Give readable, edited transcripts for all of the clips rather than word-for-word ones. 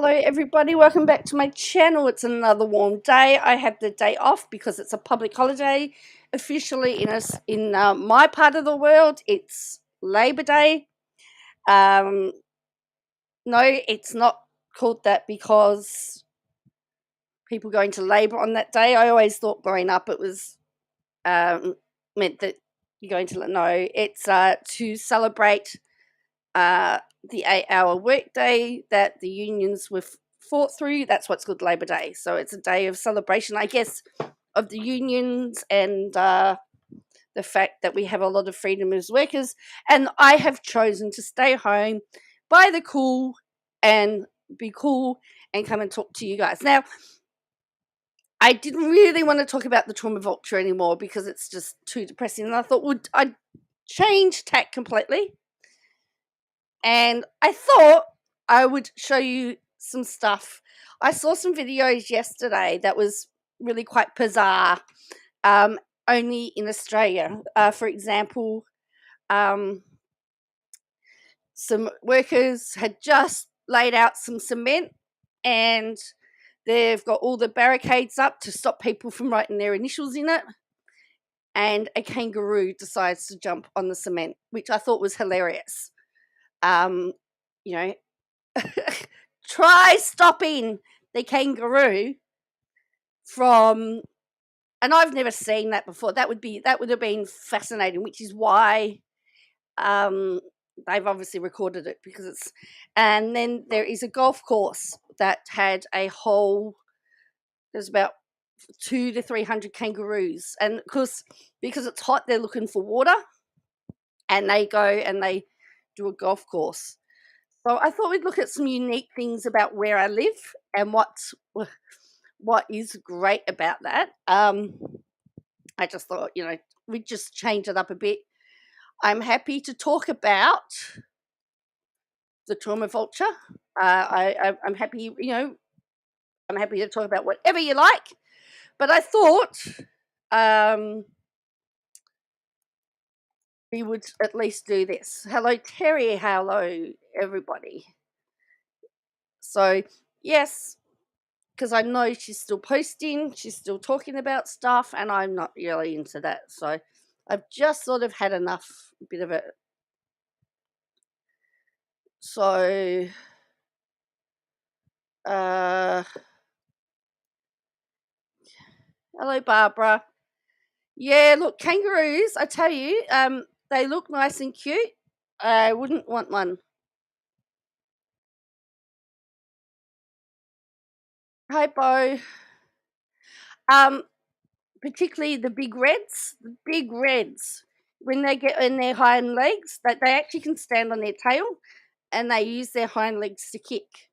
Hello everybody, welcome back to my channel. It's another warm day. I have the day off because it's a public holiday officially in my part of the world. It's Labor Day. No, it's not called that because people go into labor on that day. I always thought growing up it was meant that you're going to no. It's to celebrate the 8-hour workday that the unions were fought through. That's what's called Labor Day. So it's a day of celebration, I guess, of the unions and the fact that we have a lot of freedom as workers. And I have chosen to stay home, buy the cool, and be cool and come and talk to you guys. Now, I didn't really want to talk about the trauma vulture anymore because it's just too depressing. And I thought, I'd change tack completely. And I thought I would show you some stuff. I saw some videos yesterday that was really quite bizarre, only in Australia. For example, some workers had just laid out some cement and they've got all the barricades up to stop people from writing their initials in it. And a kangaroo decides to jump on the cement, which I thought was hilarious. You know, try stopping the kangaroo from, and I've never seen that before. That would have been fascinating, which is why they've obviously recorded it because it's. And then there is a golf course that had a whole. There's about 200 to 300 kangaroos, and of course because it's hot, they're looking for water, and they go and they do a golf course. So I thought we'd look at some unique things about where I live and what is great about that. I just thought, we'd just change it up a bit. I'm happy to talk about the trauma vulture. I'm happy, I'm happy to talk about whatever you like. But I thought we would at least do this. Hello, Terry. Hello, everybody. So, yes, because I know she's still posting, she's still talking about stuff, and I'm not really into that. So, I've just sort of had enough, a bit of it. So, hello, Barbara. Yeah, look, kangaroos, I tell you, they look nice and cute. I wouldn't want one. Hi, Bo. Particularly the big reds, when they get in their hind legs, that they actually can stand on their tail, and they use their hind legs to kick.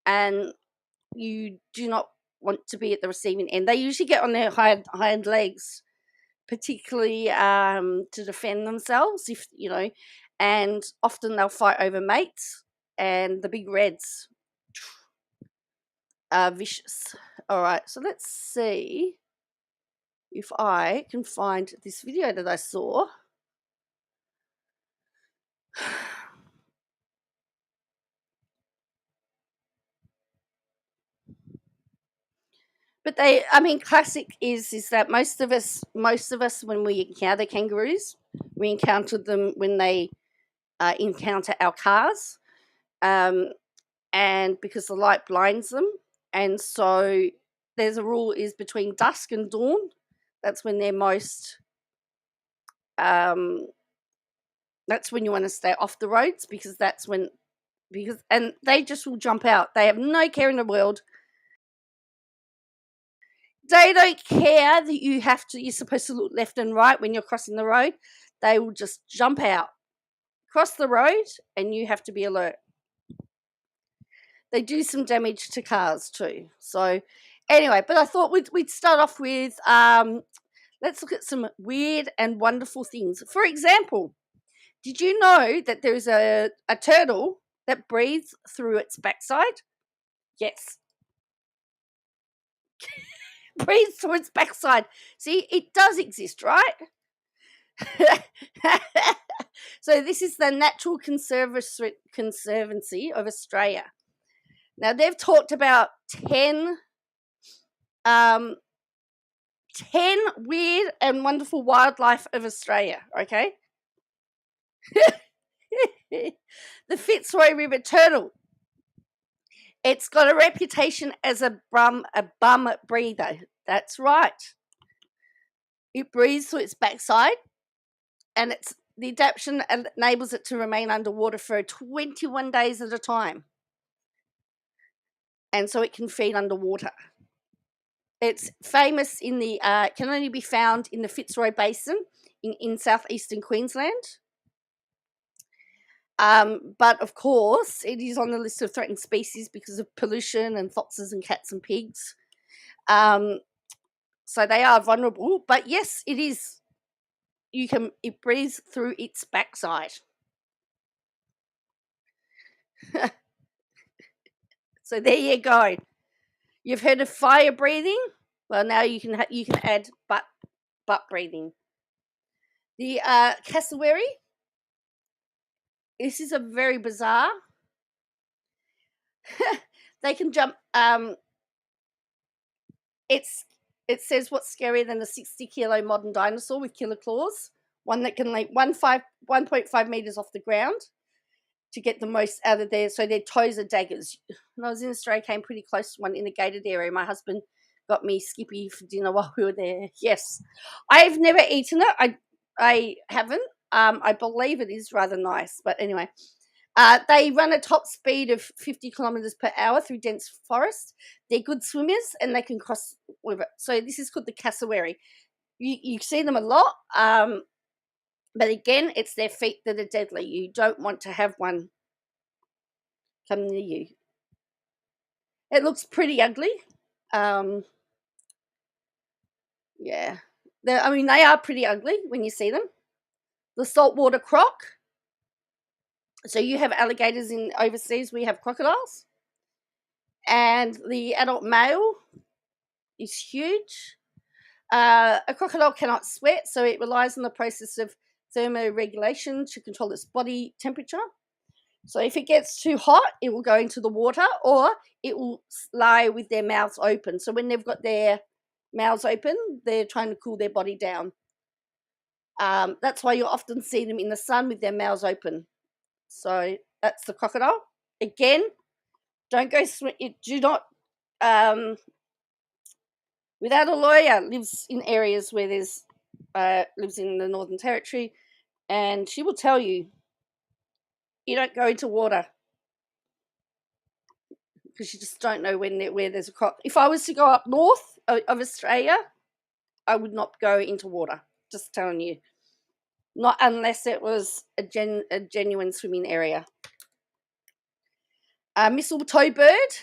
And you do not want to be at the receiving end. They usually get on their hind legs, particularly to defend themselves, and often they'll fight over mates. And the big reds are vicious. All right, so let's see if I can find this video that I saw. But classic is that most of us when we encounter kangaroos, we encounter them when they encounter our cars, and because the light blinds them, and so there's a rule is between dusk and dawn. That's when they're most. That's when you want to stay off the roads because and they just will jump out. They have no care in the world. They don't care that you're supposed to look left and right when you're crossing the road. They will just jump out, cross the road, and you have to be alert. They do some damage to cars too. So anyway, but I thought we'd start off with, let's look at some weird and wonderful things. For example, did you know that there's a turtle that breathes through its backside? Yes. Breathes through its backside. See, it does exist, right? So this is the Natural Conservancy of Australia. Now, they've talked about 10 weird and wonderful wildlife of Australia, okay? The Fitzroy River turtle. It's got a reputation as a bum breather. That's right. It breathes through its backside, and the adaptation enables it to remain underwater for 21 days at a time. And so it can feed underwater. It's famous can only be found in the Fitzroy Basin in southeastern Queensland. But of course, it is on the list of threatened species because of pollution and foxes and cats and pigs. So they are vulnerable. But yes, it is. It breathes through its backside. So there you go. You've heard of fire breathing. Well, now you can add butt breathing. The cassowary. This is a very bizarre. They can jump. It says what's scarier than a 60-kilo modern dinosaur with killer claws, one that can leap 1.5 meters off the ground to get the most out of there. So their toes are daggers. When I was in Australia, I came pretty close to one in a gated area. My husband got me Skippy for dinner while we were there. Yes, I've never eaten it. I haven't. I believe it is rather nice, but anyway. They run a top speed of 50 kilometers per hour through dense forest. They're good swimmers and they can cross river. So this is called the cassowary. You see them a lot, but again, it's their feet that are deadly. You don't want to have one come near you. It looks pretty ugly. Yeah. They are pretty ugly when you see them. The saltwater croc. So you have alligators in overseas, we have crocodiles. And the adult male is huge. A crocodile cannot sweat, so it relies on the process of thermoregulation to control its body temperature. So if it gets too hot, it will go into the water, or it will lie with their mouths open. So when they've got their mouths open, they're trying to cool their body down. That's why you often see them in the sun with their mouths open. So that's the crocodile. Again, don't go do not without a lawyer lives in areas where there's lives in the Northern Territory, and she will tell you don't go into water because you just don't know where there's a croc. If I was to go up north of Australia, I would not go into water. Just telling you, not unless it was a genuine swimming area. Mistletoe bird.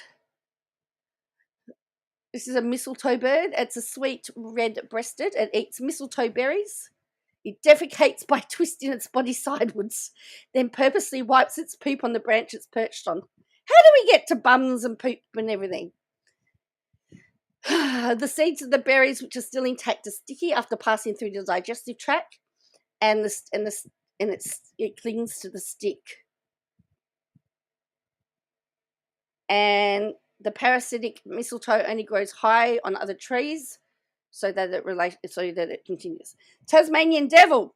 This is a mistletoe bird. It's a sweet red-breasted. It eats mistletoe berries. It defecates by twisting its body sideways, then purposely wipes its poop on the branch it's perched on. How do we get to bums and poop and everything? The seeds of the berries, which are still intact, are sticky after passing through the digestive tract, and it clings to the stick. And the parasitic mistletoe only grows high on other trees, so that it continues. Tasmanian devil.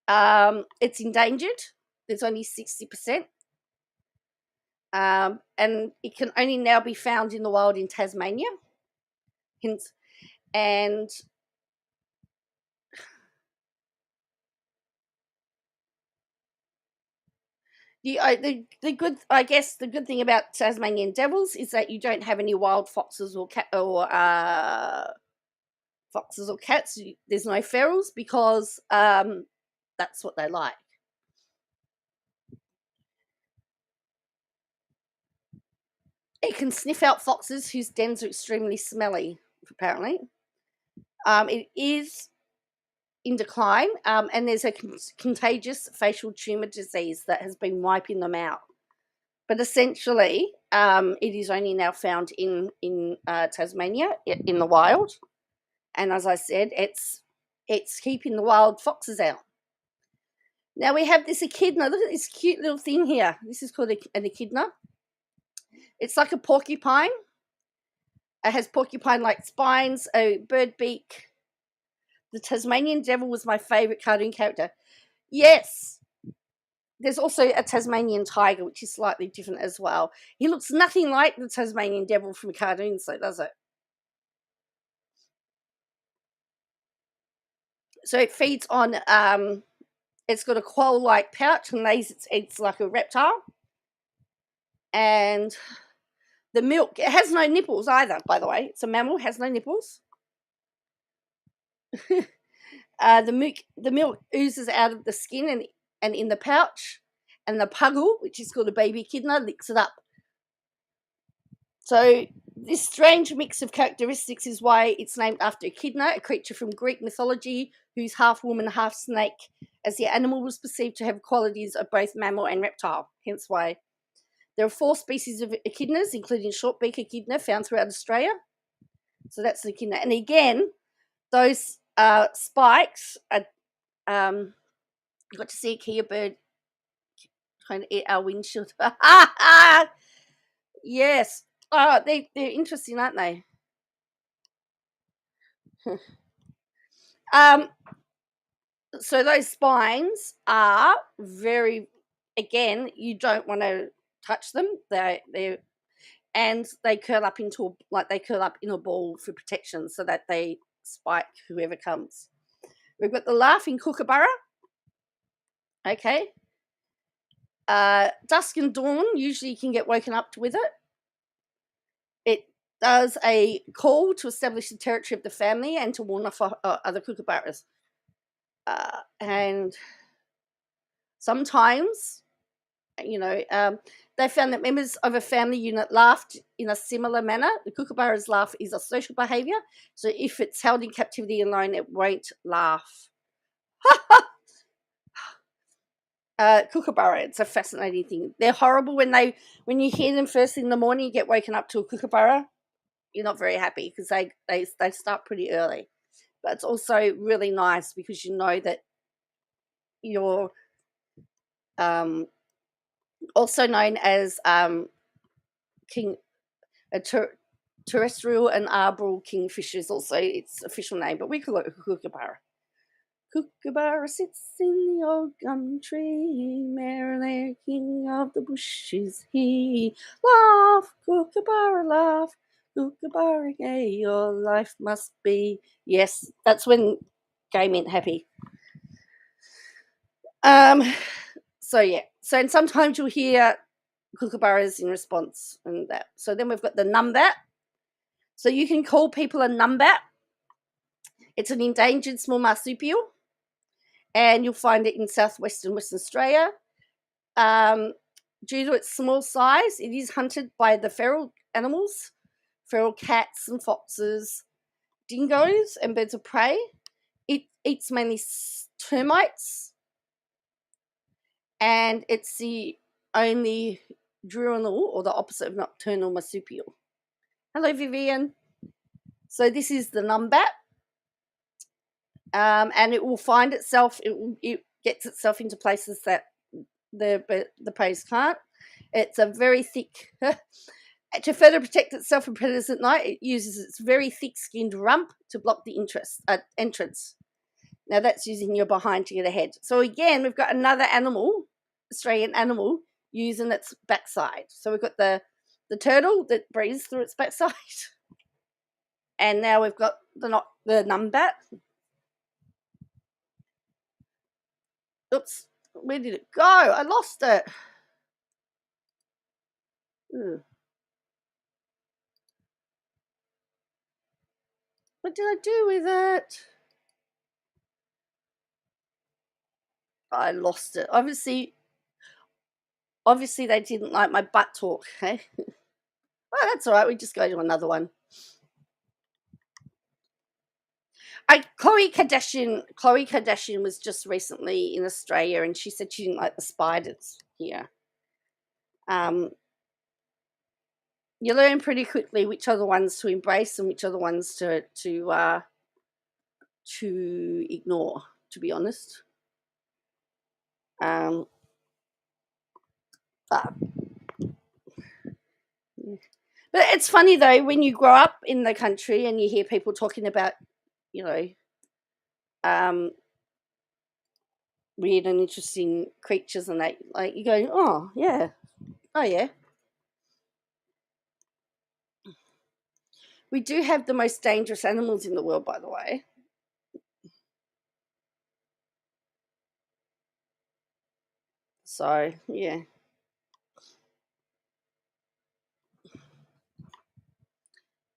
It's endangered. There's only 60%. And it can only now be found in the wild in Tasmania. And the good thing about Tasmanian devils is that you don't have any wild foxes or cats. There's no ferals because that's what they like. It can sniff out foxes whose dens are extremely smelly, apparently. It is in decline, and there's a contagious facial tumour disease that has been wiping them out. But essentially, it is only now found in Tasmania, in the wild. And as I said, it's keeping the wild foxes out. Now we have this echidna. Look at this cute little thing here. This is called an echidna. It's like a porcupine. It has porcupine-like spines, a bird beak. The Tasmanian Devil was my favourite cartoon character. Yes. There's also a Tasmanian tiger, which is slightly different as well. He looks nothing like the Tasmanian Devil from cartoons, though, does it? So it feeds on, it's got a quoll-like pouch and lays its eggs like a reptile. And the milk, it has no nipples either, by the way. It's a mammal, has no nipples. The milk oozes out of the skin and in the pouch, and the puggle, which is called a baby echidna, licks it up. So this strange mix of characteristics is why it's named after Echidna, a creature from Greek mythology who's half woman, half snake, as the animal was perceived to have qualities of both mammal and reptile, hence why. There are 4 species of echidnas, including shortbeak echidna, found throughout Australia. So that's the echidna. And again, those spikes are, you got to see a Kia bird trying to eat our windshield. Yes. Oh, they're interesting, aren't they? So those spines are very, again, you don't want to touch them. And they curl up into they curl up in a ball for protection so that they spike whoever comes. We've got the laughing kookaburra. Okay. Dusk and dawn, usually you can get woken up with it. It does a call to establish the territory of the family and to warn off other kookaburras. And sometimes, they found that members of a family unit laughed in a similar manner. The kookaburra's laugh is a social behaviour, so if it's held in captivity alone, it won't laugh. Kookaburra, it's a fascinating thing. They're horrible when you hear them first thing in the morning. You get woken up to a kookaburra. You're not very happy because they start pretty early, but it's also really nice because you know that you're also known as terrestrial and arborial kingfisher is also its official name, but we call it a kookaburra. Kookaburra sits in the old gum tree, merrily king of the bushes he. Laugh, kookaburra, laugh, kookaburra gay, your life must be. Yes, that's when gay meant happy. So yeah, and sometimes you'll hear kookaburras in response and that. So then we've got the numbat. So you can call people a numbat. It's an endangered small marsupial, and you'll find it in southwestern Western Australia. Due to its small size, it is hunted by the feral animals, feral cats and foxes, dingoes and birds of prey. It eats mainly termites, and it's the only diurnal, or the opposite of nocturnal, marsupial. Hello, Vivian. So this is the numbat, and it will find itself. It gets itself into places that the prey can't. It's a very thick. To further protect itself from predators at night, it uses its very thick-skinned rump to block the entrance. Now that's using your behind to get ahead. So again, we've got another animal, Australian animal, using its backside. So we've got the turtle that breathes through its backside, and now we've got the numbat. Oops, where did it go? I lost it. Ugh. What did I do with it? I lost it. Obviously they didn't like my butt talk. Okay? Well, that's all right. We just go to another one. Khloe Kardashian was just recently in Australia, and she said she didn't like the spiders here. You learn pretty quickly which are the ones to embrace and which are the ones to ignore, to be honest. Yeah. But it's funny though, when you grow up in the country and you hear people talking about, you know, weird and interesting creatures and that, like you go, oh yeah, oh yeah. We do have the most dangerous animals in the world, by the way. So yeah.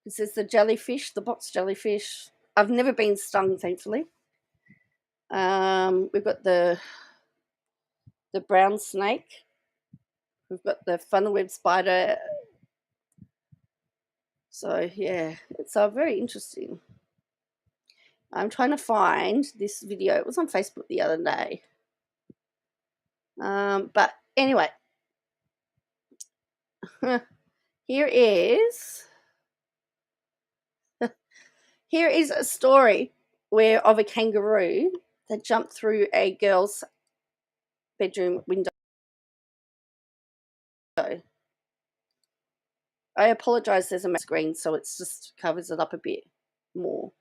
This is the jellyfish, the box jellyfish. I've never been stung, thankfully. We've got the brown snake. We've got the funnel web spider. So yeah, it's very interesting. I'm trying to find this video. It was on Facebook the other day. But anyway, here is a story of a kangaroo that jumped through a girl's bedroom window. I apologize, there's a screen, so it just covers it up a bit more.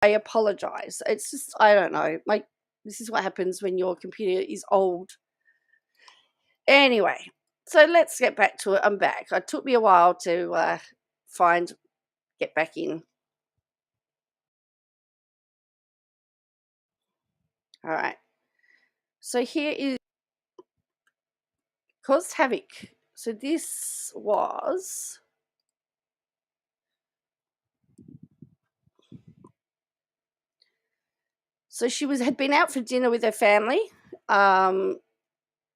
I apologize. It's just, I don't know. Like, this is what happens when your computer is old. Anyway, so let's get back to it. I'm back. It took me a while to get back in. All right. So here is caused havoc. So this was So she had been out for dinner with her family.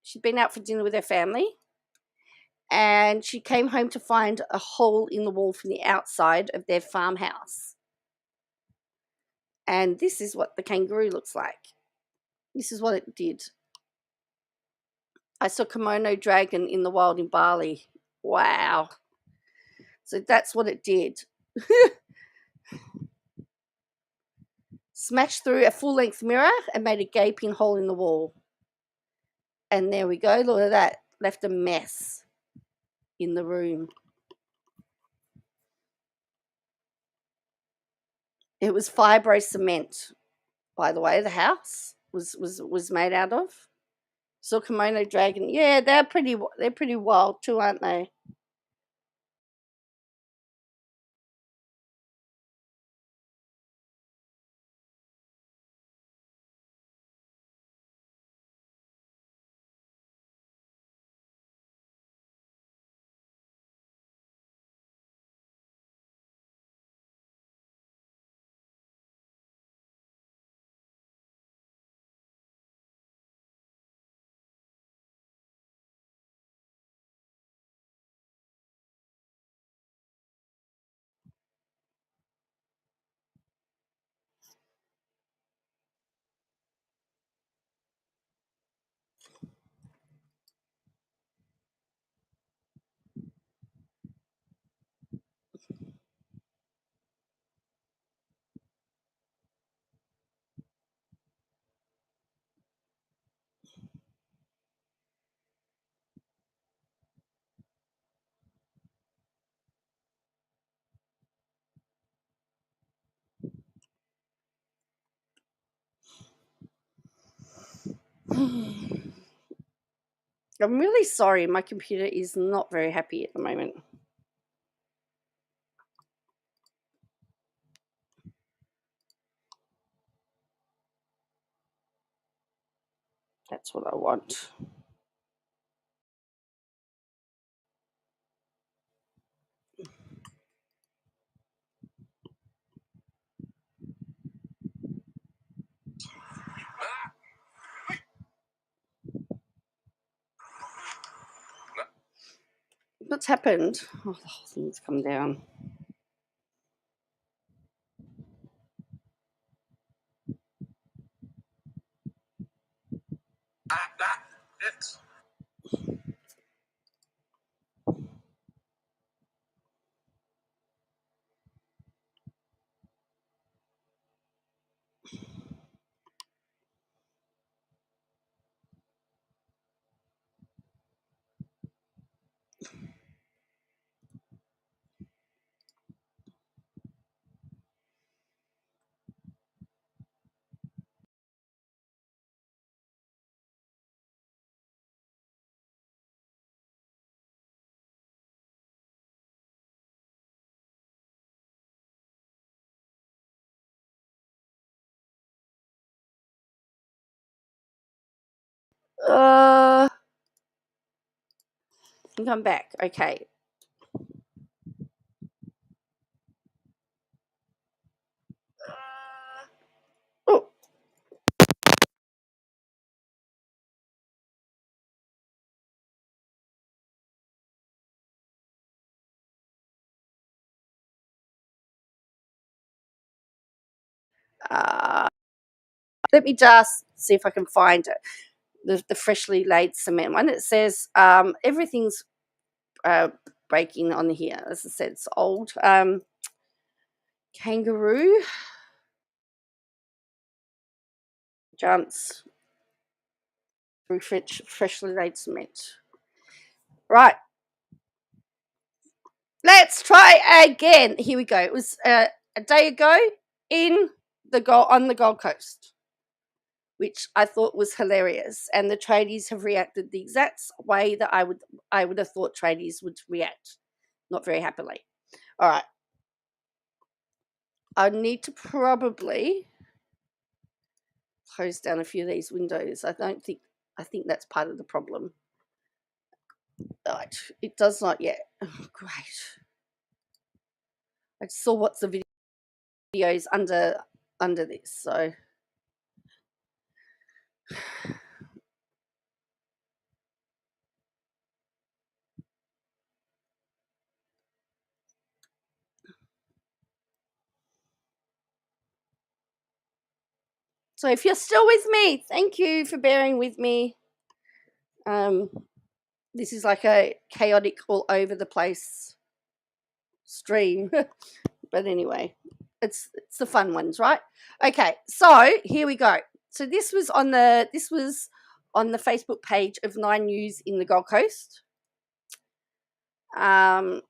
She'd been out for dinner with her family, and she came home to find a hole in the wall from the outside of their farmhouse. And this is what the kangaroo looks like. This is what it did. I saw kimono dragon in the wild in Bali. Wow. So that's what it did. Smashed through a full-length mirror and made a gaping hole in the wall. And there we go. Look at that. Left a mess in the room. It was fibro cement, by the way. The house was made out of. So kimono dragon. Yeah, they're pretty wild too, aren't they? I'm really sorry. My computer is not very happy at the moment. That's what I want. What's happened? Oh, the whole thing's come down. I think I'm back. Okay. Oh. Let me just see if I can find it. The freshly laid cement one. It says everything's breaking on here. As I said, it's old. Kangaroo jumps through freshly laid cement. Right. Let's try again. Here we go. It was a day ago on the Gold Coast, which I thought was hilarious. And the tradies have reacted the exact way that I would have thought tradies would react, not very happily. All right. I need to probably close down a few of these windows. I think that's part of the problem. Right. It does not yet. Oh, great. I saw what's the videos under this, so So if you're still with me, thank you for bearing with me. This is like a chaotic, all over the place stream. But anyway, it's the fun ones, right? Okay, so here we go. So this was on the Facebook page of 9 News in the Gold Coast. So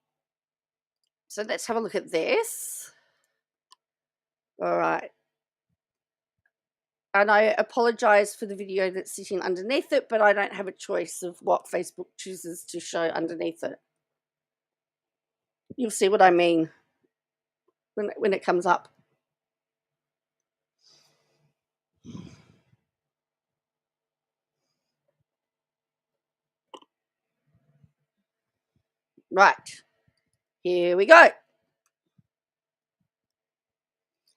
let's have a look at this. All right. And I apologize for the video that's sitting underneath it, but I don't have a choice of what Facebook chooses to show underneath it. You'll see what I mean when it comes up. Right. Here we go.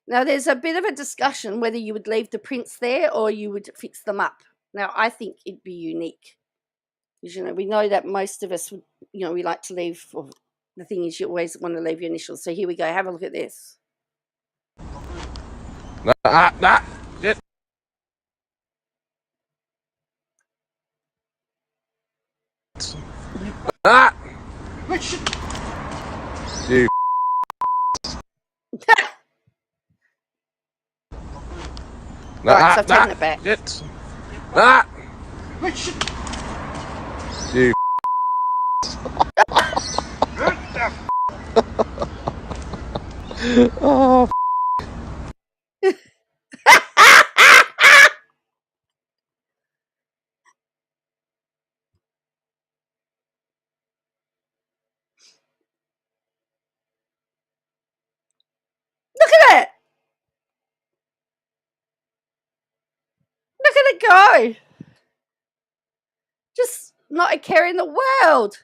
Now, there's a bit of a discussion whether you would leave the prints there or you would fix them up. Now, I think it'd be unique. Because, we know that most of us would, we like to leave, or the thing is you always want to leave your initials. So here we go. Have a look at this. Shit. You. Right, so I've taken it back. Shit. You. Oh. Look at it. Look at it go. Just not a care in the world.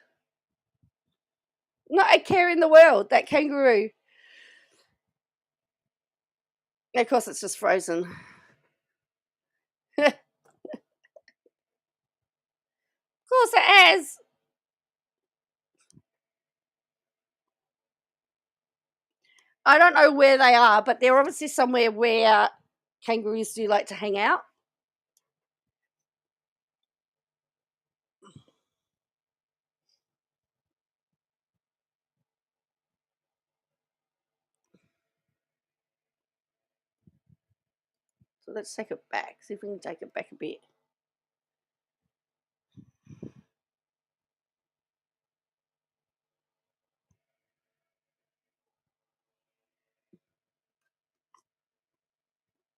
Not a care in the world, that kangaroo. Of course, it's just frozen. Of course it has. I don't know where they are, but they're obviously somewhere where kangaroos do like to hang out. So let's take it back. See if we can take it back a bit.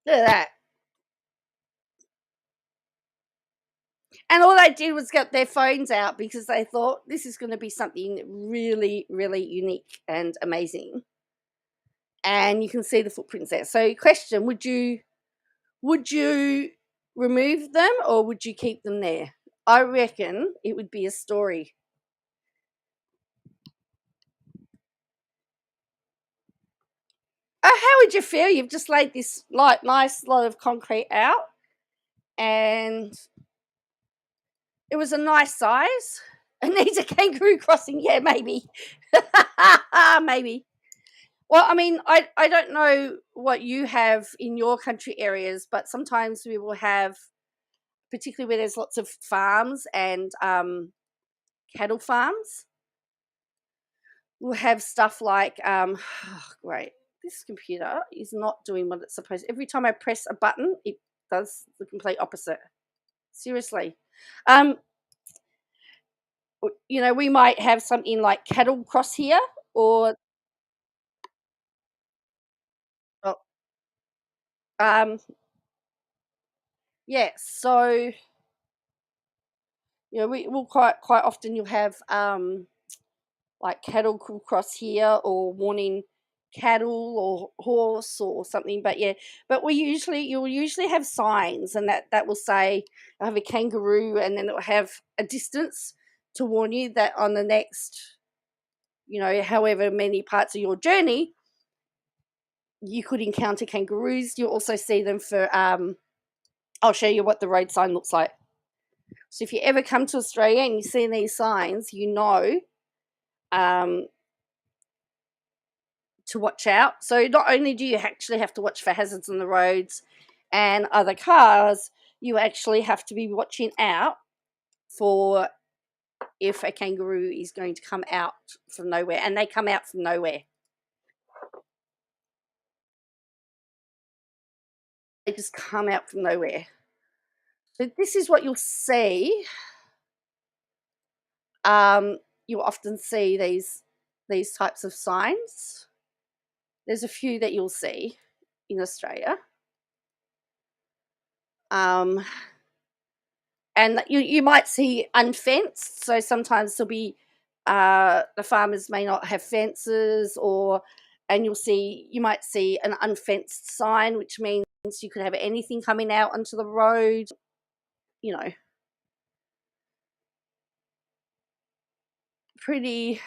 Look at that. And all they did was get their phones out because they thought this is going to be something really, really unique and amazing. And you can see the footprints there. So question, would you remove them or would you keep them there? I reckon it would be a story. How would you feel? You've just laid this nice lot of concrete out and it was a nice size. It needs a kangaroo crossing. Yeah, maybe. Maybe. Well, I mean, I don't know what you have in your country areas, but sometimes we will have, particularly where there's lots of farms and cattle farms, we'll have stuff like, great, this computer is not doing what it's supposed to. Every time I press a button, it does the complete opposite. Seriously. We might have something like cattle cross here or yeah, so we will quite often you'll have like cattle cross here or warning cattle or horse or something, but you'll usually have signs and that will say I have a kangaroo, and then it will have a distance to warn you that on the next however many parts of your journey you could encounter kangaroos. You'll also see them for I'll show you what the road sign looks like. So if you ever come to Australia and you see these signs, you know to watch out. So not only do you actually have to watch for hazards on the roads and other cars, you actually have to be watching out for if a kangaroo is going to come out from nowhere, and they come out from nowhere. They just come out from nowhere. So this is what you'll see. You often see these types of signs. There's a few that you'll see in Australia. And you might see unfenced. So sometimes there'll be the farmers may not have fences, and you might see an unfenced sign, which means you could have anything coming out onto the road. You know, pretty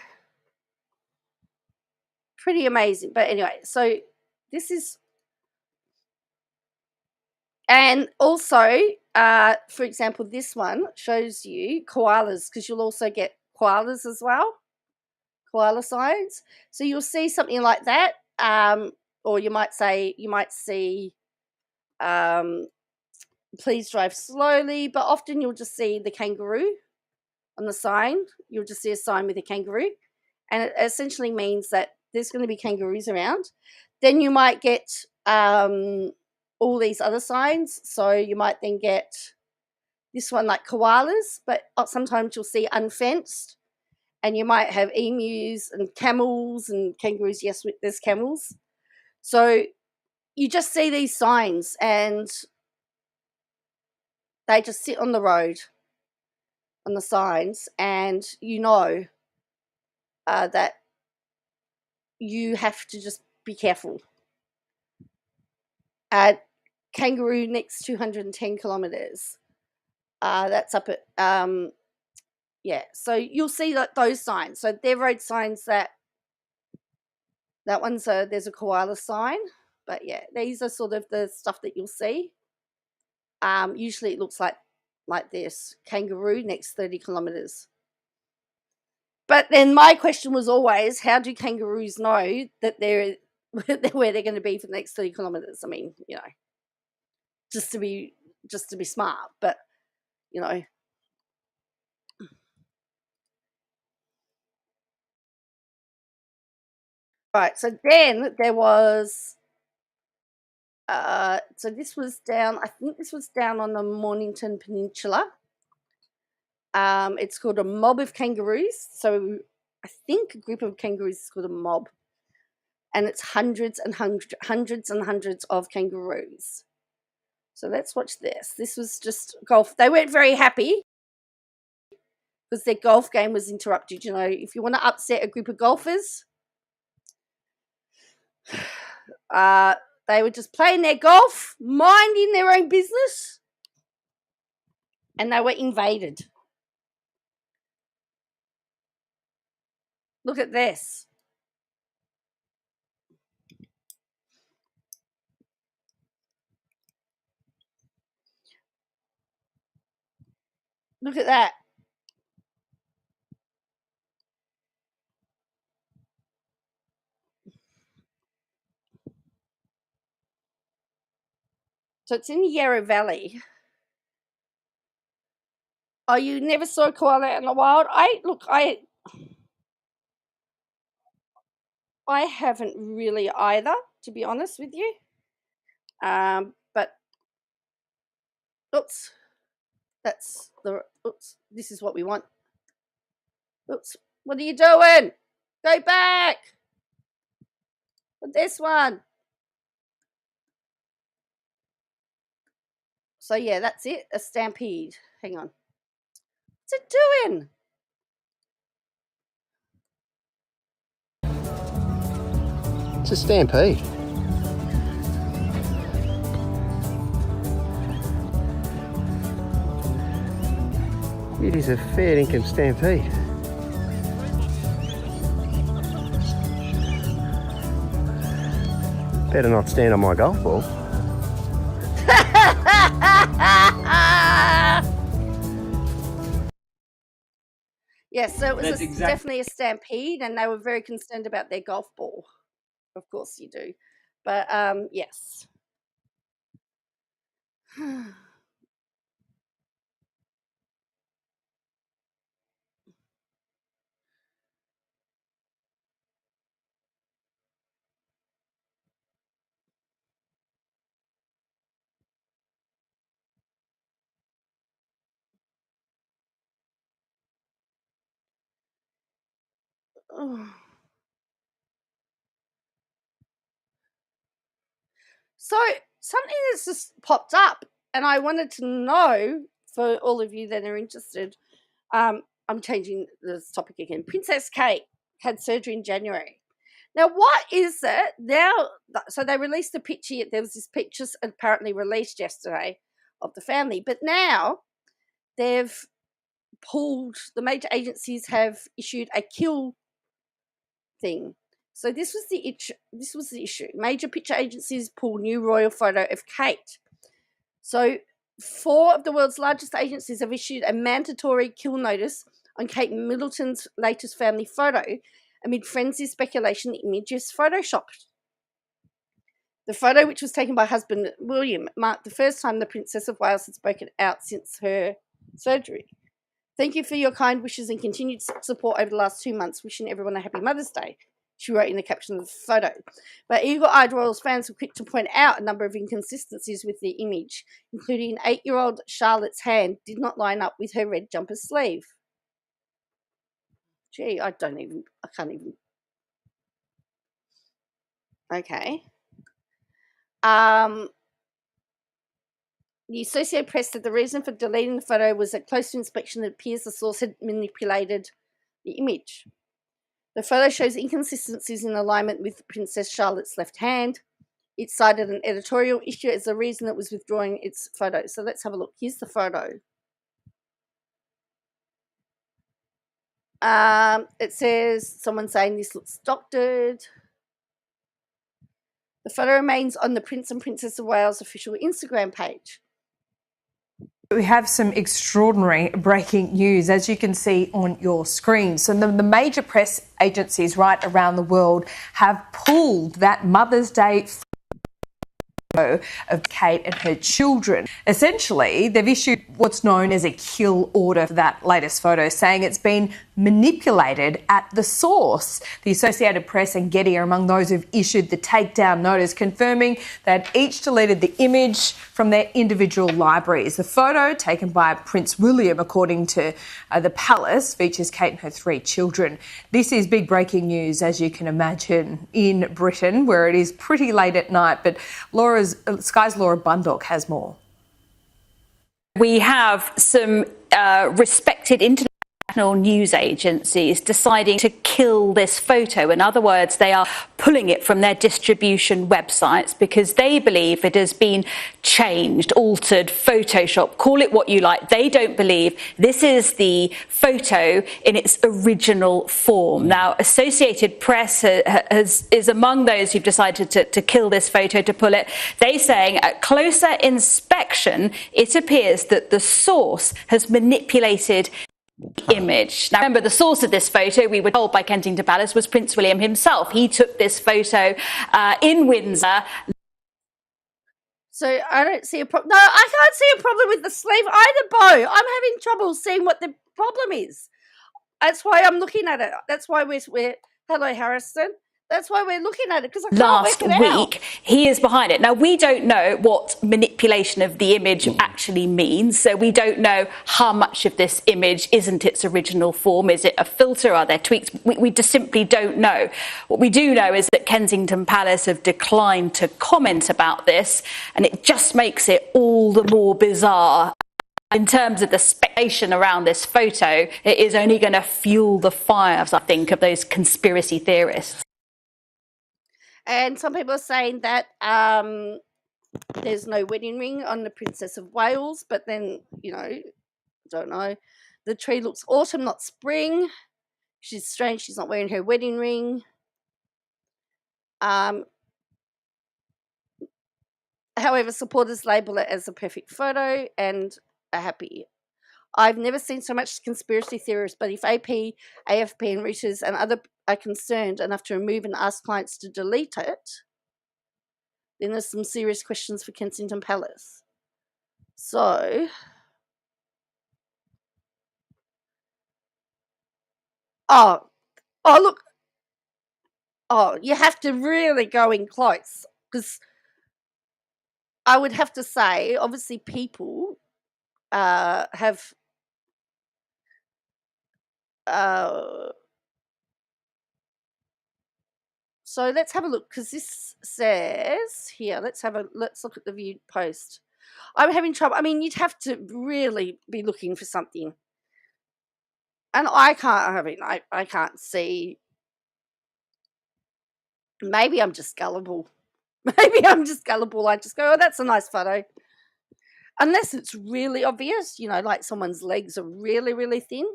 amazing. But anyway, so this is, and also, for example, this one shows you koalas, because you'll also get koalas as well, koala signs. So you'll see something like that, or you might see, please drive slowly, but often you'll just see the kangaroo on the sign. You'll just see a sign with a kangaroo, and it essentially means that there's going to be kangaroos around. Then you might get all these other signs. So you might then get this one like koalas, but sometimes you'll see unfenced, and you might have emus and camels and kangaroos. Yes, there's camels. So you just see these signs, and they just sit on the road on the signs, and you know that you have to just be careful. Kangaroo next 210 kilometers. That's up at yeah. So you'll see those signs. So they're road signs. That one's there's a koala sign, but yeah, these are sort of the stuff that you'll see. Usually it looks like this: kangaroo next 30 kilometers. But then my question was always, how do kangaroos know that they're where they're going to be for the next 30 kilometers? I mean, you know, just to be smart, but you know. Right, so then there was so this was down, I think this was down on the Mornington Peninsula. It's called a mob of kangaroos. So I think a group of kangaroos is called a mob, and it's hundreds and hundreds of kangaroos. So let's watch this. This was just golf. They weren't very happy because their golf game was interrupted. You know, if you want to upset a group of golfers, they were just playing their golf, minding their own business, and they were invaded. Look at this. Look at that. So it's in the Yarra Valley. Oh, you never saw a koala out in the wild? I haven't really either, to be honest with you. But oops, this is what we want. Oops, what are you doing? Go back. With this one. So yeah, that's it. A stampede. Hang on. What's it doing? It's a stampede. It is a fair income stampede. Better not stand on my golf ball. Yes, so it was definitely a stampede, and they were very concerned about their golf ball. Of course you do. But yes. So something that's just popped up, and I wanted to know, for all of you that are interested, I'm changing this topic again. Princess Kate had surgery in January. Now, what is it now? So they released a picture. There was this picture apparently released yesterday of the family, but now they've pulled. The major agencies have issued a kill thing. So this was the issue. Major picture agencies pull new royal photo of Kate. So 4 of the world's largest agencies have issued a mandatory kill notice on Kate Middleton's latest family photo amid frenzied speculation the image is photoshopped. The photo, which was taken by husband William, marked the first time the Princess of Wales had spoken out since her surgery. Thank you for your kind wishes and continued support over the last 2 months. Wishing everyone a happy Mother's Day, she wrote in the caption of the photo. But eagle-eyed Royals fans were quick to point out a number of inconsistencies with the image, including 8-year-old Charlotte's hand did not line up with her red jumper sleeve. Gee, I can't even. Okay. The Associated Press said the reason for deleting the photo was that close to inspection it appears the source had manipulated the image. The photo shows inconsistencies in alignment with Princess Charlotte's left hand. It cited an editorial issue as the reason it was withdrawing its photo. So let's have a look. Here's the photo. It says someone saying this looks doctored. The photo remains on the Prince and Princess of Wales official Instagram page. We have some extraordinary breaking news, as you can see on your screen. So the major press agencies right around the world have pulled that Mother's Day photo of Kate and her children. Essentially, they've issued what's known as a kill order for that latest photo, saying it's been manipulated at the source. The Associated Press and Getty are among those who've issued the takedown notice, confirming that each deleted the image from their individual libraries. The photo, taken by Prince William, according to the palace, features Kate and her 3 children. This is big breaking news, as you can imagine, in Britain, where it is pretty late at night. But Sky's Laura Bundock has more. We have some respected international news agencies deciding to kill this photo. In other words, they are pulling it from their distribution websites because they believe it has been changed, altered, photoshopped, call it what you like. They don't believe this is the photo in its original form. Now, Associated Press is among those who've decided to kill this photo, to pull it. They're saying at closer inspection, it appears that the source has manipulated image. Now, remember, the source of this photo, we were told by Kensington Palace, was Prince William himself. He took this photo in Windsor. So I don't see a problem. No, I can't see a problem with the sleeve either, Bo. I'm having trouble seeing what the problem is. That's why I'm looking at it. That's why we're hello, Harrison. That's why we're looking at it, because I can't work it out. Last week, he is behind it. Now, we don't know what manipulation of the image actually means, so we don't know how much of this image isn't its original form. Is it a filter? Are there tweaks? We just simply don't know. What we do know is that Kensington Palace have declined to comment about this, and it just makes it all the more bizarre. In terms of the speculation around this photo, it is only going to fuel the fires, I think, of those conspiracy theorists. And some people are saying that there's no wedding ring on the Princess of Wales, but then, I don't know. The tree looks autumn, not spring. She's strange. She's not wearing her wedding ring. And However, supporters label it as a perfect photo and are happy. I've never seen so much conspiracy theorists, but if AP, AFP and Reuters and other are concerned enough to remove and ask clients to delete it, then there's some serious questions for Kensington Palace. So, look, you have to really go in close, because I would have to say, obviously, people have so let's have a look, because this says here, let's look at the viewed post. I'm having trouble. I mean, you'd have to really be looking for something, and I can't see. Maybe I'm just gullible. Maybe I'm just gullible. I just go, oh, that's a nice photo. Unless it's really obvious, like someone's legs are really, really thin.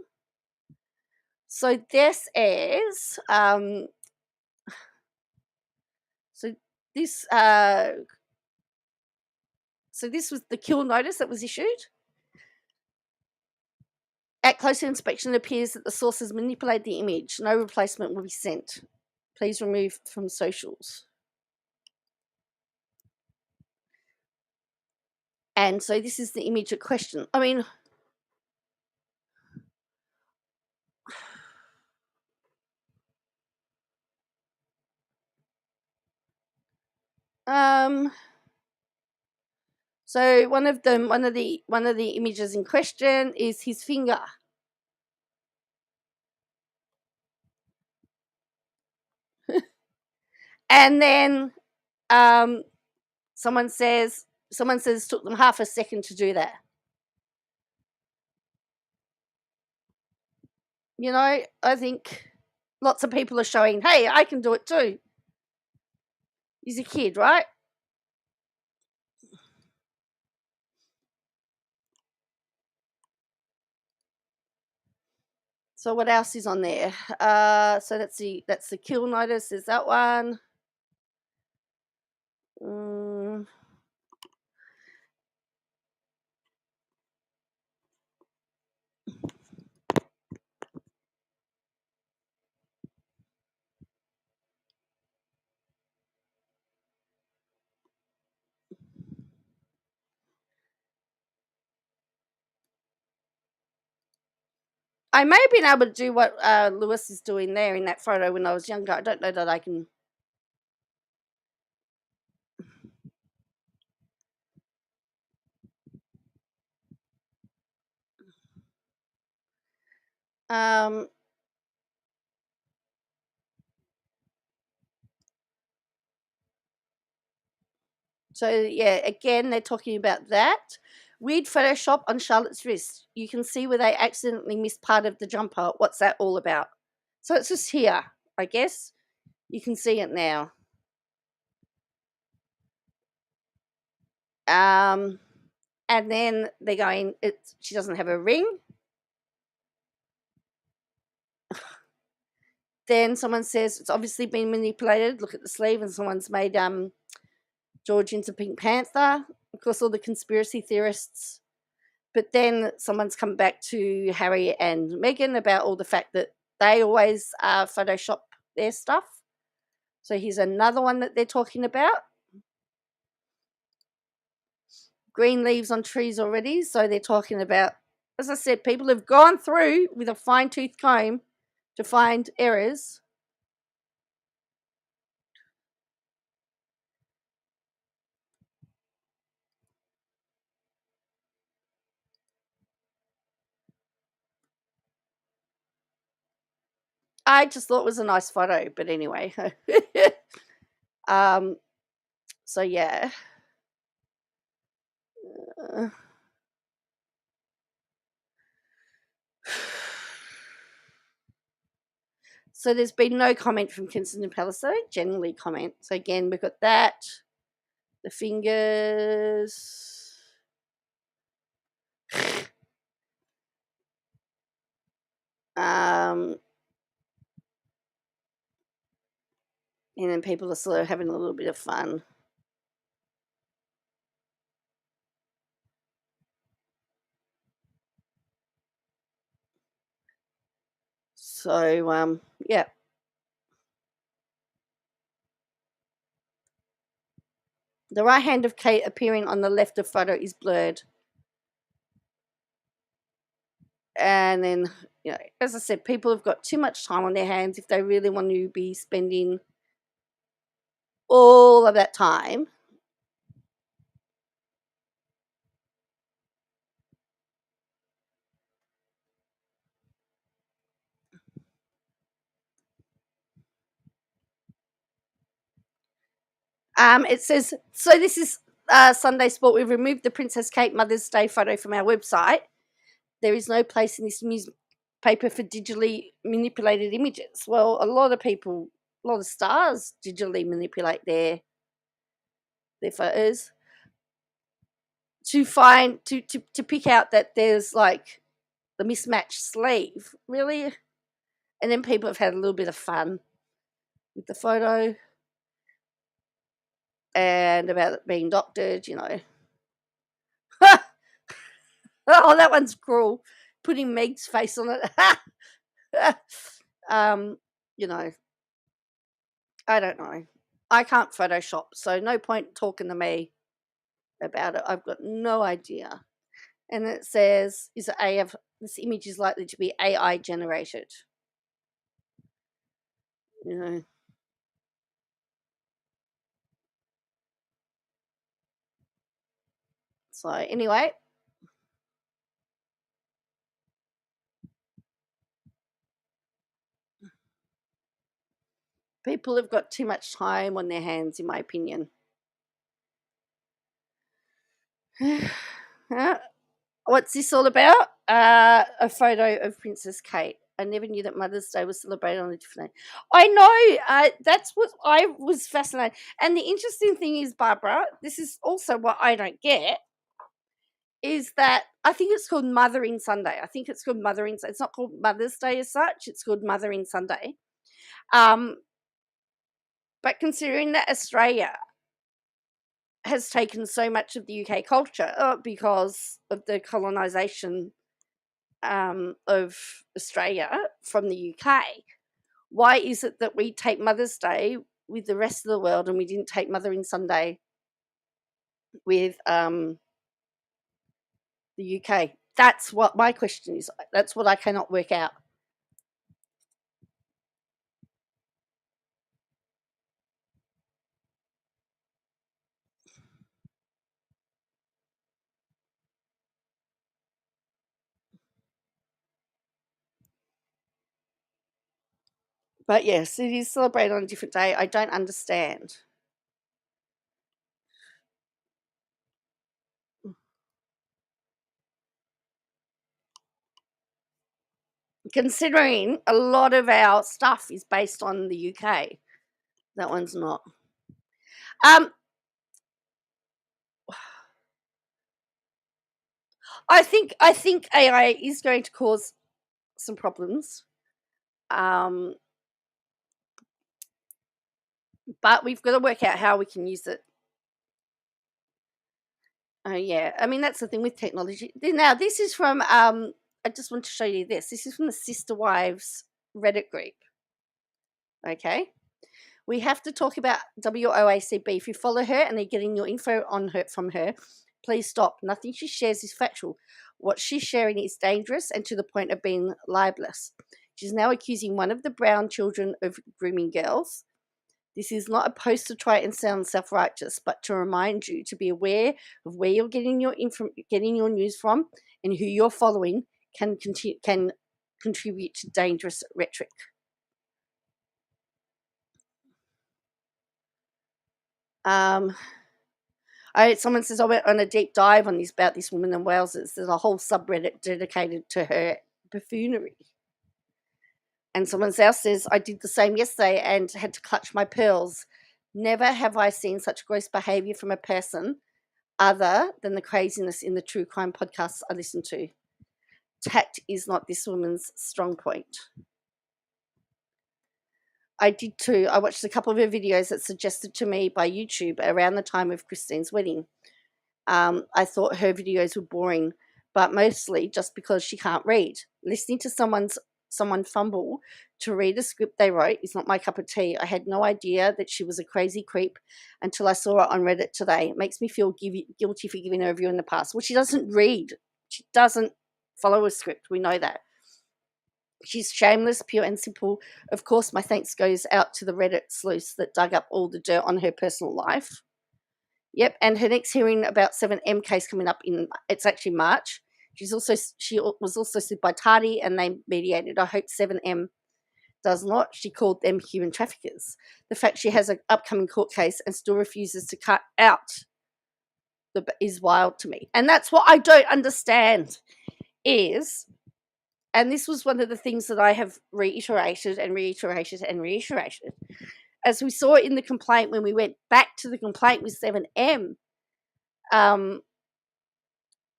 So this is, this was the kill notice that was issued. At closer inspection, it appears that the source has manipulated the image. No replacement will be sent. Please remove from socials. And so this is the image at question. I mean, so one of the images in question is his finger. And then someone says it took them half a second to do that. I think lots of people are showing, hey, I can do it too. He's a kid, right? So what else is on there? So that's the kill notice. There's that one. I may have been able to do what Lewis is doing there in that photo when I was younger. I don't know that I can. So yeah, again, they're talking about that. Weird Photoshop on Charlotte's wrist. You can see where they accidentally missed part of the jumper. What's that all about? So it's just here, I guess. You can see it now. And then they're going, she doesn't have a ring. Then someone says it's obviously been manipulated. Look at the sleeve, and someone's made George into Pink Panther. Of course, all the conspiracy theorists. But then someone's come back to Harry and Meghan about all the fact that they always Photoshop their stuff. So here's another one that they're talking about. Green leaves on trees already. So they're talking about, as I said, people have gone through with a fine-tooth comb to find errors. I just thought it was a nice photo, but anyway. So yeah. So there's been no comment from Kensington Palace. They don't generally comment. So again, we've got that. The fingers. And then people are sort of having a little bit of fun. So, yeah. The right hand of Kate appearing on the left of photo is blurred. And then, as I said, people have got too much time on their hands if they really want to be spending all of that time. It says, so this is Sunday Sport. We've removed the Princess Kate Mother's Day photo from our website. There is no place in this newspaper for digitally manipulated images. Well, a lot of stars digitally manipulate their photos to pick out that there's like the mismatched sleeve, really. And then people have had a little bit of fun with the photo and about it being doctored, Oh, that one's cruel. Putting Meg's face on it. I don't know. I can't Photoshop, so no point talking to me about it. I've got no idea. And it says, this image is likely to be AI generated. So anyway. People have got too much time on their hands, in my opinion. What's this all about? A photo of Princess Kate. I never knew that Mother's Day was celebrated on a different day. I know. That's what I was fascinated. And the interesting thing is, Barbara, this is also what I don't get, is that I think it's called Mothering Sunday. I think it's called Mothering. It's not called Mother's Day as such. It's called Mothering Sunday. But considering that Australia has taken so much of the UK culture because of the colonisation of Australia from the UK, why is it that we take Mother's Day with the rest of the world and we didn't take Mothering Sunday with the UK? That's what my question is. That's what I cannot work out. But yes, it is celebrated on a different day. I don't understand. Considering a lot of our stuff is based on the UK. That one's not. I think AI is going to cause some problems. But we've got to work out how we can use it. Oh yeah, I mean that's the thing with technology. Now this is from I just want to show you this. This is from the Sister Wives Reddit group. Okay, we have to talk about WOACB. If you follow her and are getting your info on her from her, please stop. Nothing she shares is factual. What she's sharing is dangerous and to the point of being libelous. She's now accusing one of the Brown children of grooming girls. This is not a post to try and sound self-righteous, but to remind you to be aware of where you're getting your news from and who you're following can contribute to dangerous rhetoric. Someone says I went on a deep dive on this about this woman in Wales. There's a whole subreddit dedicated to her buffoonery. And someone else says, I did the same yesterday and had to clutch my pearls. Never have I seen such gross behaviour from a person other than the craziness in the true crime podcasts I listen to. Tact is not this woman's strong point. I did too. I watched a couple of her videos that suggested to me by YouTube around the time of Christine's wedding. I thought her videos were boring, but mostly just because she can't read. Listening to someone's someone fumble to read a script they wrote is not my cup of tea. I had no idea that she was a crazy creep until I saw her on Reddit today. It makes me feel guilty for giving her a review in the past. Well, she doesn't read. She doesn't follow a script. We know that. She's shameless, pure and simple. Of course, my thanks goes out to the Reddit sleuths that dug up all the dirt on her personal life. Yep, and her next hearing about 7M case coming up it's actually March. She was also sued by Tardy and they mediated. I hope 7M does not. She called them human traffickers. The fact she has an upcoming court case and still refuses to cut out is wild to me. And that's what I don't understand is, and this was one of the things that I have reiterated, as we saw in the complaint when we went back to the complaint with 7M.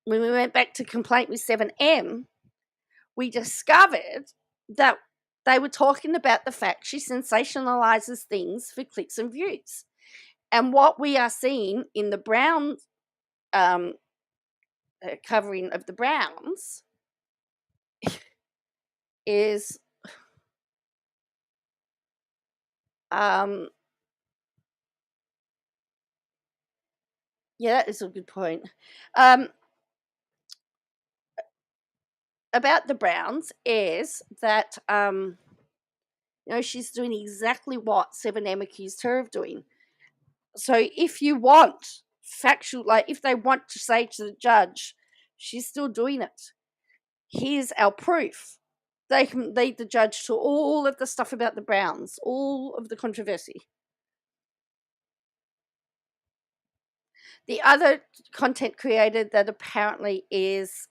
When we went back to complaint with 7M, we discovered that they were talking about the fact she sensationalizes things for clicks and views. And what we are seeing in the Brown covering of the Browns is yeah, that is a good point. About the Browns is that she's doing exactly what 7M accused her of doing. So if you want factual, like if they want to say to the judge, she's still doing it, here's our proof. They can lead the judge to all of the stuff about the Browns, all of the controversy. The other content creator that apparently is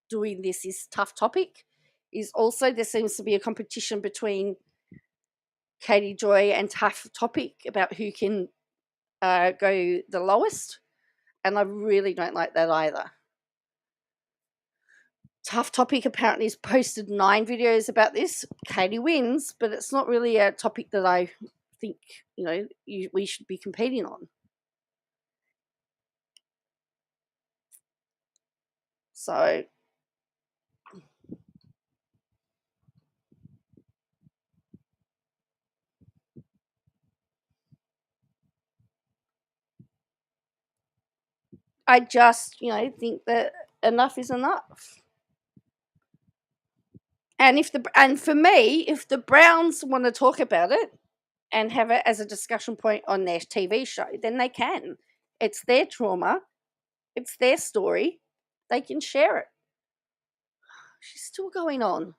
doing this is Tough Topic. Is also, there seems to be a competition between Katie Joy and Tough Topic about who can go the lowest, and I really don't like that either. Tough Topic apparently has posted 9 videos about this. Katie wins, but it's not really a topic that I think we should be competing on. So I just, think that enough is enough. And for me, if the Browns want to talk about it and have it as a discussion point on their TV show, then they can. It's their trauma. It's their story. They can share it. She's still going on.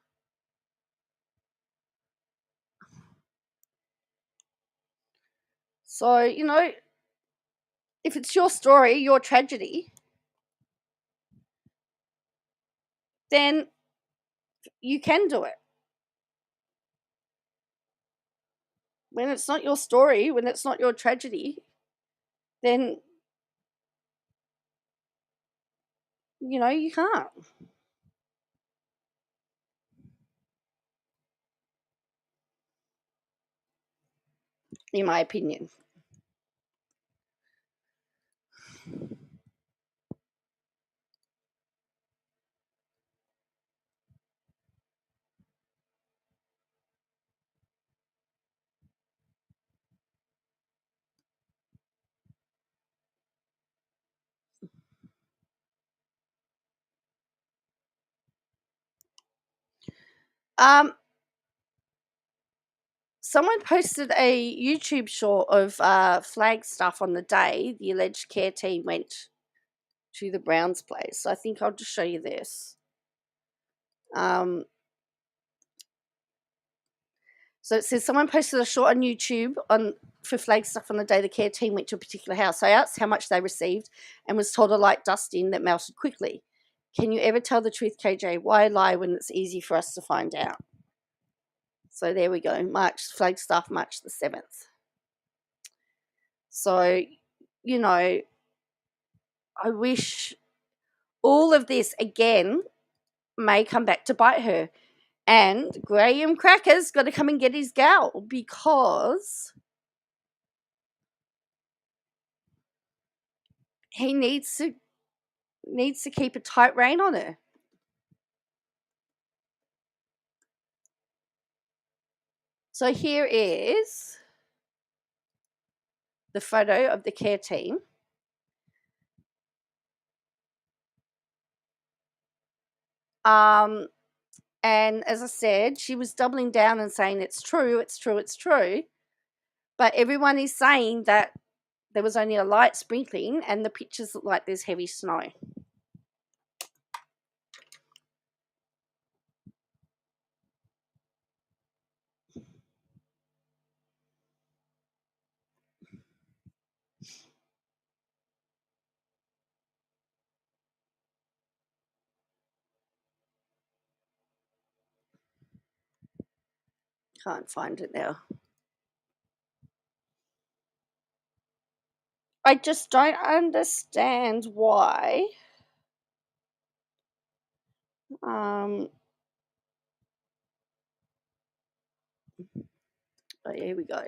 So, if it's your story, your tragedy, then you can do it. When it's not your story, when it's not your tragedy, then, you can't. In my opinion. Someone posted a YouTube short of Flagstaff on the day the alleged care team went to the Browns' place. So I think I'll just show you this. So it says someone posted a short on YouTube for Flagstaff on the day the care team went to a particular house. I asked how much they received and was told a light dusting that melted quickly. Can you ever tell the truth, KJ? Why lie when it's easy for us to find out? So there we go. Flagstaff, March the 7th. So, I wish all of this, again, may come back to bite her. And Graham Cracker's got to come and get his gal because he needs to keep a tight rein on her. So here is the photo of the care team. And as I said, she was doubling down and saying it's true, it's true, it's true. But everyone is saying that there was only a light sprinkling and the pictures look like there's heavy snow. Can't find it now. I just don't understand why. Oh, here we go.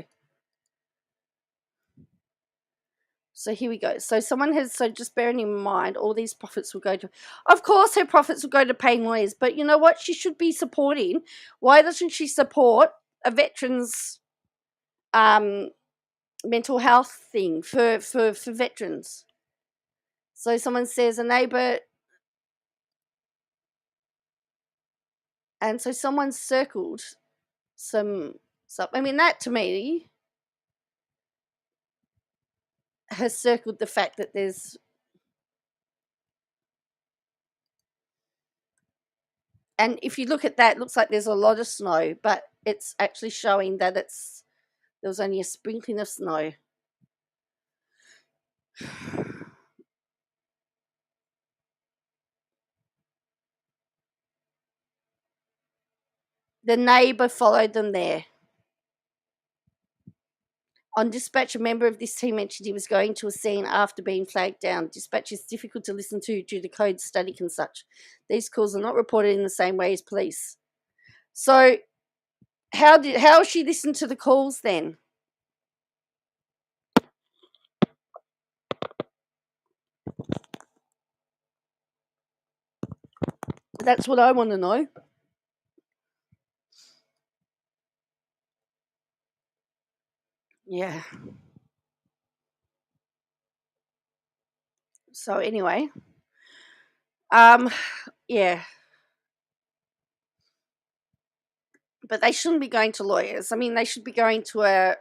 So here we go. So someone has, so just bearing in mind, all these profits will go to, of course her profits will go to paying lawyers, but you know what? She should be supporting. Why doesn't she support a veterans mental health thing for veterans? So someone says a neighbour, and so someone circled some, I mean, that to me has circled the fact that there's, and if you look at that, it looks like there's a lot of snow, but it's actually showing that there was only a sprinkling of snow. The neighbour followed them there. On dispatch, a member of this team mentioned he was going to a scene after being flagged down. Dispatch is difficult to listen to due to code static and such. These calls are not reported in the same way as police. So how she listened to the calls then? That's what I want to know. Yeah. So anyway, yeah. But they shouldn't be going to lawyers. I mean, they should be going to a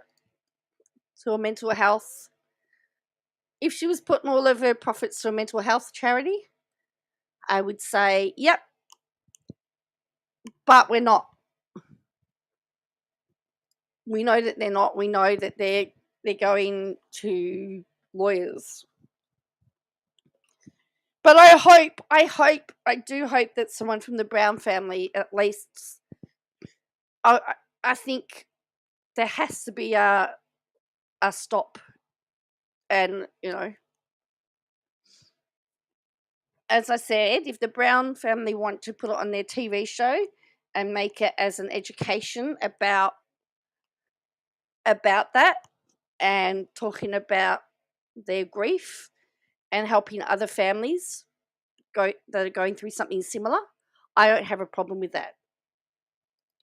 mental health. If she was putting all of her profits to a mental health charity, I would say, yep. But we're not. We know that they're not. We know that they're going to lawyers. But I do hope that someone from the Brown family, at least, I think there has to be a stop. And, you know, as I said, if the Brown family want to put it on their TV show and make it as an education about that and talking about their grief and helping other families that are going through something similar, I don't have a problem with that.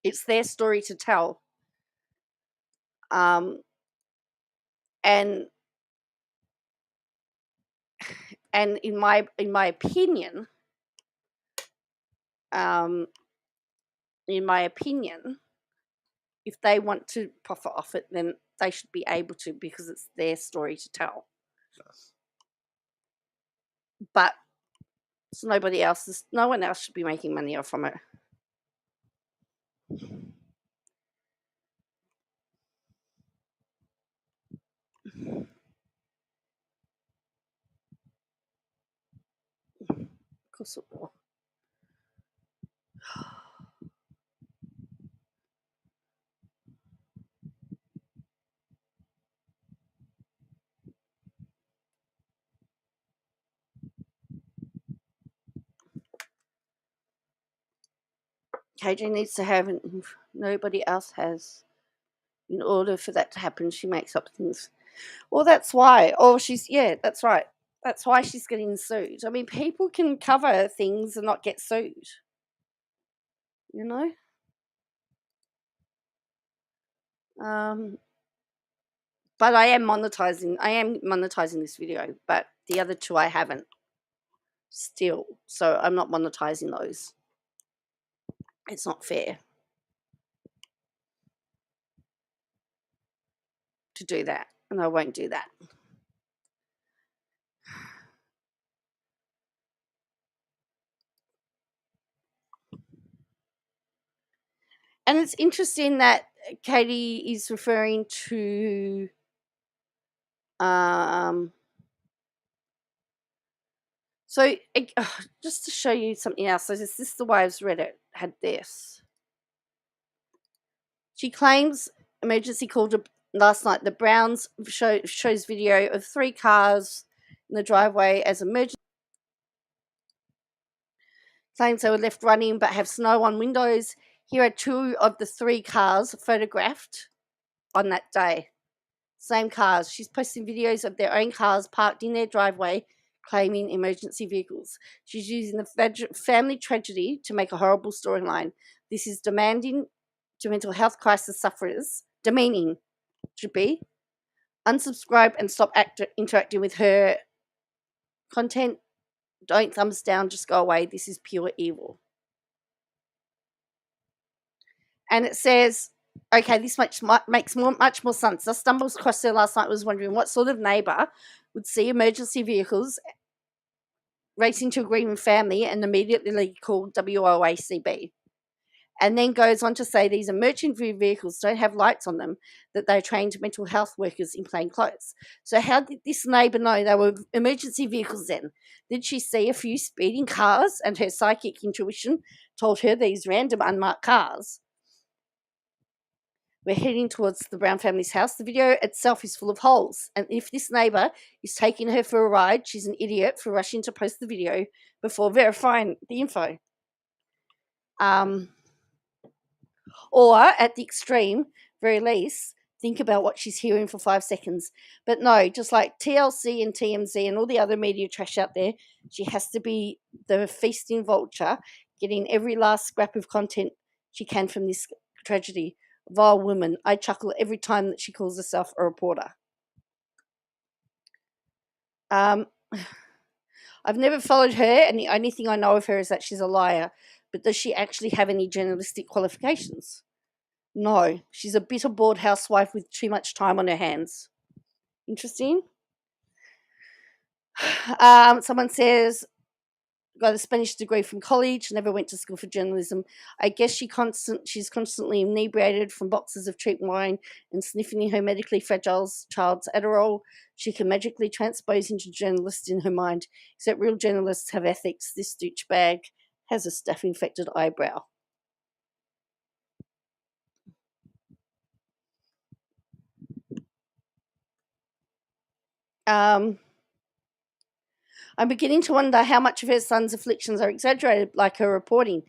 It's their story to tell. And in my opinion, if they want to profit off it, then they should be able to, because it's their story to tell. But it's nobody else's. No one else should be making money off from it. Of course it will. KJ needs to have, and nobody else has. In order for that to happen, she makes up things. Well, that's why. Or that's right. That's why she's getting sued. I mean, people can cover things and not get sued. You know? But I am monetizing this video, but the other two I haven't still. So I'm not monetizing those. It's not fair to do that, and I won't do that. And it's interesting that Katie is referring to just to show you something else. So this the Wives Reddit had this. She claims emergency called last night. The Browns shows video of 3 cars in the driveway as emergency. Claims they were left running but have snow on windows. Here are 2 of the 3 cars photographed on that day. Same cars. She's posting videos of their own cars parked in their driveway, claiming emergency vehicles. She's using the family tragedy to make a horrible storyline. This is demanding to mental health crisis sufferers, demeaning, should be. Unsubscribe and stop interacting with her content. Don't thumbs down, just go away. This is pure evil. And it says, okay, this makes much more sense. I stumbled across there last night, was wondering what sort of neighbour would see emergency vehicles racing to a grieving family and immediately call WOACB. And then goes on to say these emergency vehicles don't have lights on them, that they're trained mental health workers in plain clothes. So how did this neighbour know they were emergency vehicles then? Did she see a few speeding cars and her psychic intuition told her these random unmarked cars? We're heading towards the Brown family's house. The video itself is full of holes. And if this neighbour is taking her for a ride, she's an idiot for rushing to post the video before verifying the info. Or, at the extreme, very least, think about what she's hearing for 5 seconds. But no, just like TLC and TMZ and all the other media trash out there, she has to be the feasting vulture, getting every last scrap of content she can from this tragedy. Vile woman. I chuckle every time that she calls herself a reporter. I've never followed her, and the only thing I know of her is that she's a liar. But does she actually have any journalistic qualifications? No. She's a bitter, bored housewife with too much time on her hands. Interesting. Someone says, got a Spanish degree from college, never went to school for journalism. I guess she's constantly inebriated from boxes of cheap wine and sniffing her medically fragile child's Adderall. She can magically transpose into journalist in her mind. Except real journalists have ethics. This douchebag has a staph-infected eyebrow. I'm beginning to wonder how much of her son's afflictions are exaggerated, like her reporting.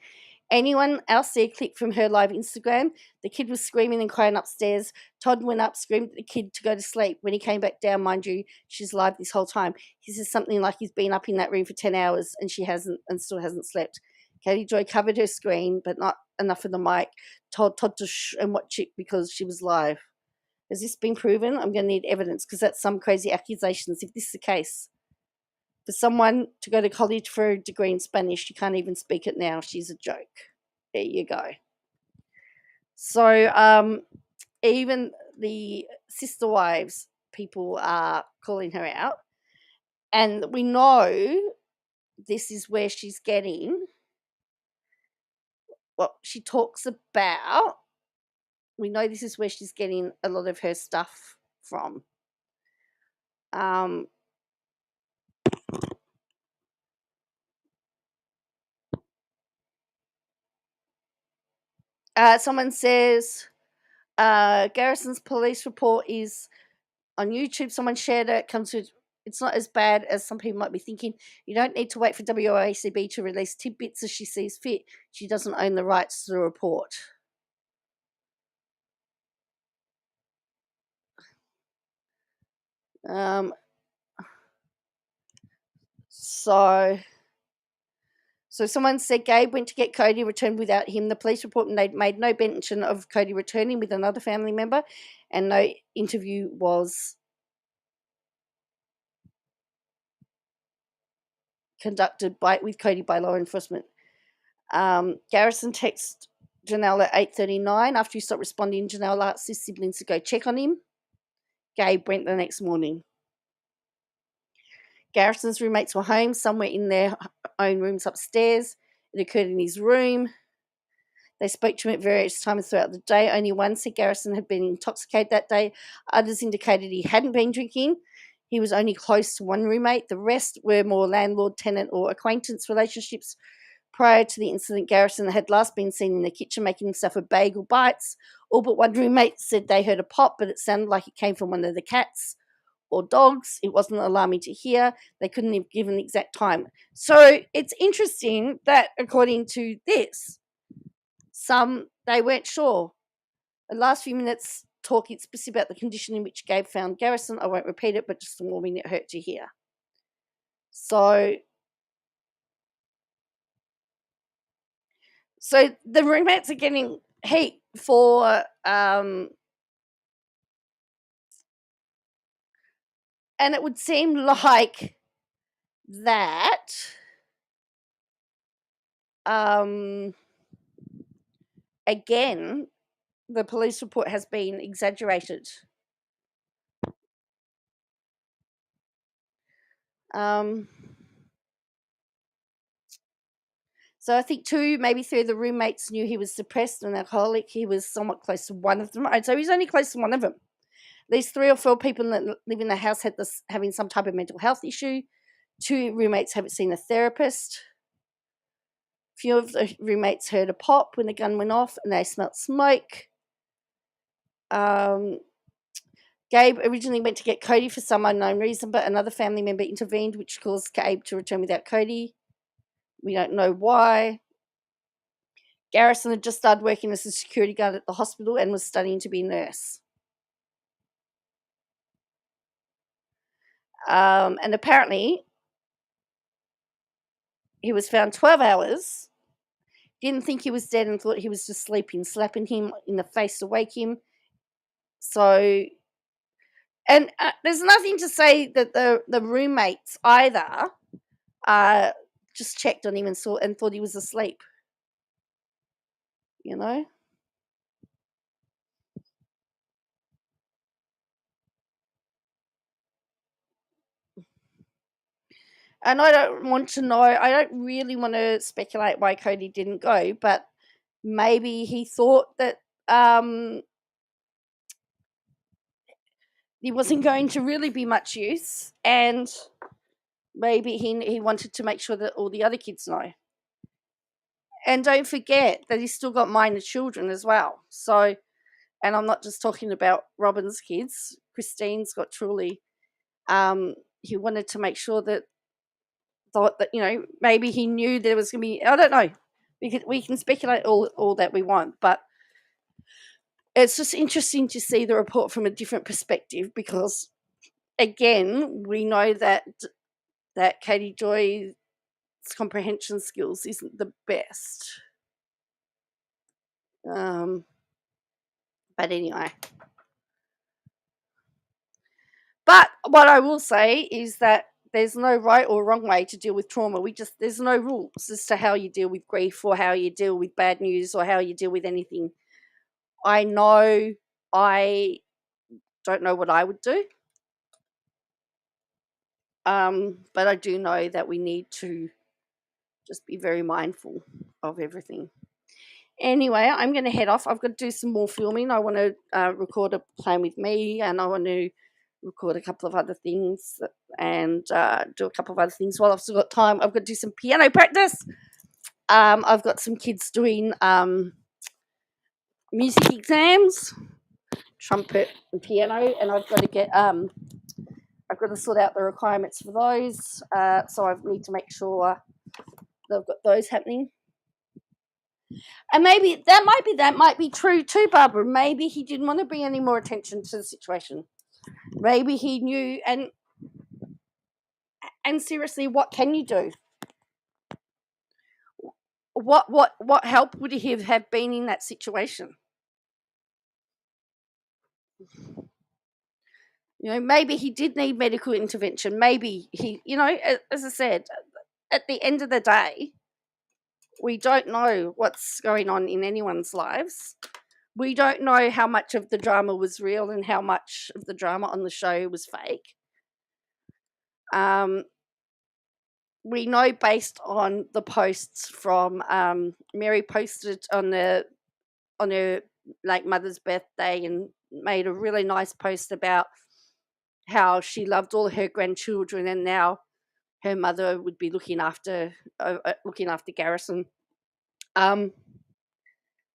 Anyone else see a clip from her live Instagram? The kid was screaming and crying upstairs. Todd went up, screamed at the kid to go to sleep. When he came back down, mind you, she's live this whole time. He says something like he's been up in that room for 10 hours and still hasn't slept. Katie Joy covered her screen, but not enough of the mic. Told Todd to shh and watch it because she was live. Has this been proven? I'm going to need evidence because that's some crazy accusations if this is the case. For someone to go to college for a degree in Spanish, she can't even speak it now. She's a joke. There you go. So even the sister wives, people are calling her out. And we know this is where she's getting what she talks about. We know this is where she's getting a lot of her stuff from. Someone says Garrison's police report is on YouTube. Someone shared it. It's not as bad as some people might be thinking. You don't need to wait for WOACB to release tidbits as she sees fit. She doesn't own the rights to the report. So So someone said Gabe went to get Cody, returned without him. The police report made no mention of Cody returning with another family member, and no interview was conducted with Cody by law enforcement. Garrison texted Janelle at 8:39. After he stopped responding, Janelle asked his siblings to go check on him. Gabe went the next morning. Garrison's roommates were home, somewhere in their own rooms upstairs. It occurred in his room. They spoke to him at various times throughout the day. Only one said Garrison had been intoxicated that day. Others indicated he hadn't been drinking. He was only close to one roommate. The rest were more landlord, tenant, or acquaintance relationships. Prior to the incident, Garrison had last been seen in the kitchen making himself a bagel bites. All but one roommate said they heard a pop, but it sounded like it came from one of the cats or dogs. It wasn't alarming to hear. They couldn't have given the exact time. So it's interesting that according to this, they weren't sure. The last few minutes talking specifically about the condition in which Gabe found Garrison. I won't repeat it, but just a warning, it hurt to hear. So the roommates are getting heat for and it would seem like that again, the police report has been exaggerated. So I think maybe 3 of the roommates knew he was depressed and alcoholic. He was somewhat close to one of them. So he's only close to one of them. These 3 or 4 people that live in the house had having some type of mental health issue. 2 roommates haven't seen a therapist. Few of the roommates heard a pop when the gun went off and they smelt smoke. Gabe originally went to get Cody for some unknown reason, but another family member intervened, which caused Gabe to return without Cody. We don't know why. Garrison had just started working as a security guard at the hospital and was studying to be a nurse. And apparently, he was found 12 hours, didn't think he was dead and thought he was just sleeping, slapping him in the face to wake him. So, and there's nothing to say that the roommates either just checked on him and thought he was asleep. You know? And I don't really want to speculate why Cody didn't go, but maybe he thought that he wasn't going to really be much use, and maybe he wanted to make sure that all the other kids know. And don't forget that he's still got minor children as well. So, and I'm not just talking about Robin's kids. Christine's got Truly. He wanted to make sure that maybe he knew there was going to be, I don't know. We can speculate all that we want, but it's just interesting to see the report from a different perspective because, again, we know that Katie Joy's comprehension skills isn't the best. But anyway. But what I will say is that there's no right or wrong way to deal with trauma. There's no rules as to how you deal with grief or how you deal with bad news or how you deal with anything. I know I don't know what I would do. But I do know that we need to just be very mindful of everything. Anyway, I'm going to head off. I've got to do some more filming. I want to record a Plan With Me, and I want to record a couple of other things and do a couple of other things while I've still got time. I've got to do some piano practice. I've got some kids doing music exams, trumpet and piano, and I've got to sort out the requirements for those. So I need to make sure that I've got those happening. And maybe that might be true too, Barbara. Maybe he didn't want to bring any more attention to the situation. Maybe he knew, and seriously, what can you do? what help would he have been in that situation? You know, maybe he did need medical intervention. Maybe he, you know, as I said, at the end of the day, we don't know what's going on in anyone's lives. We don't know how much of the drama was real and how much of the drama on the show was fake. We know based on the posts from Mary posted on her like mother's birthday and made a really nice post about how she loved all her grandchildren and now her mother would be looking after Garrison.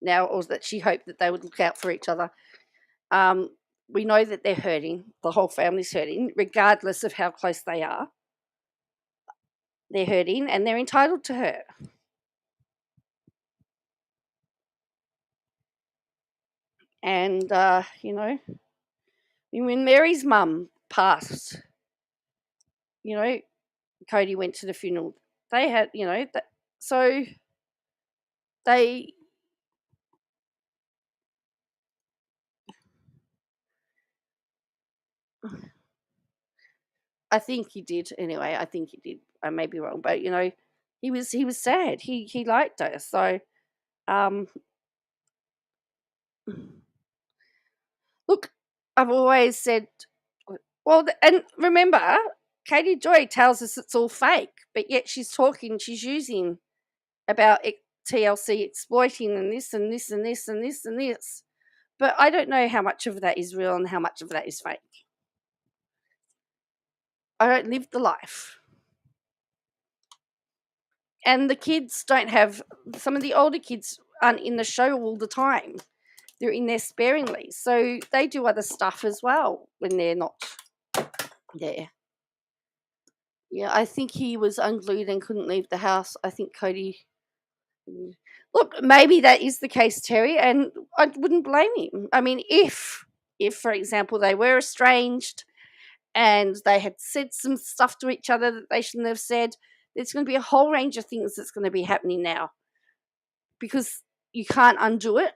Now, or that she hoped that they would look out for each other. We know that they're hurting. The whole family's hurting, regardless of how close they are. They're hurting and they're entitled to hurt. And, you know, when Mary's mum passed, you know, Cody went to the funeral. They had, you know, so they... I think he did anyway. I think he did. I may be wrong, but you know, he was sad. He liked her. So, look, I've always said, well, and remember, Katie Joy tells us it's all fake, but yet she's using about TLC exploiting and this and this and this and this and this. But I don't know how much of that is real and how much of that is fake. I don't live the life. And the kids don't have, some of the older kids aren't in the show all the time. They're in there sparingly. So they do other stuff as well when they're not there. Yeah, I think he was unglued and couldn't leave the house. I think Cody... Look, maybe that is the case, Terry, and I wouldn't blame him. I mean, if for example, they were estranged and they had said some stuff to each other that they shouldn't have said, there's going to be a whole range of things that's going to be happening now because you can't undo it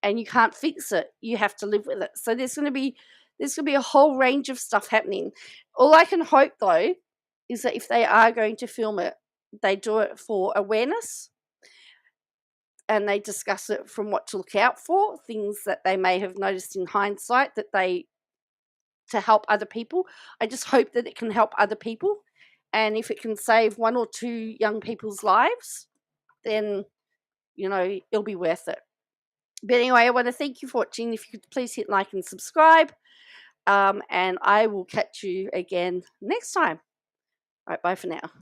and you can't fix it. You have to live with it. So there's going to be a whole range of stuff happening. All I can hope, though, is that if they are going to film it, they do it for awareness and they discuss it from what to look out for, things that they may have noticed in hindsight to help other people. I just hope that it can help other people. And if it can save 1 or 2 young people's lives, then, you know, it'll be worth it. But anyway, I want to thank you for watching. If you could please hit like and subscribe. And I will catch you again next time. All right, bye for now.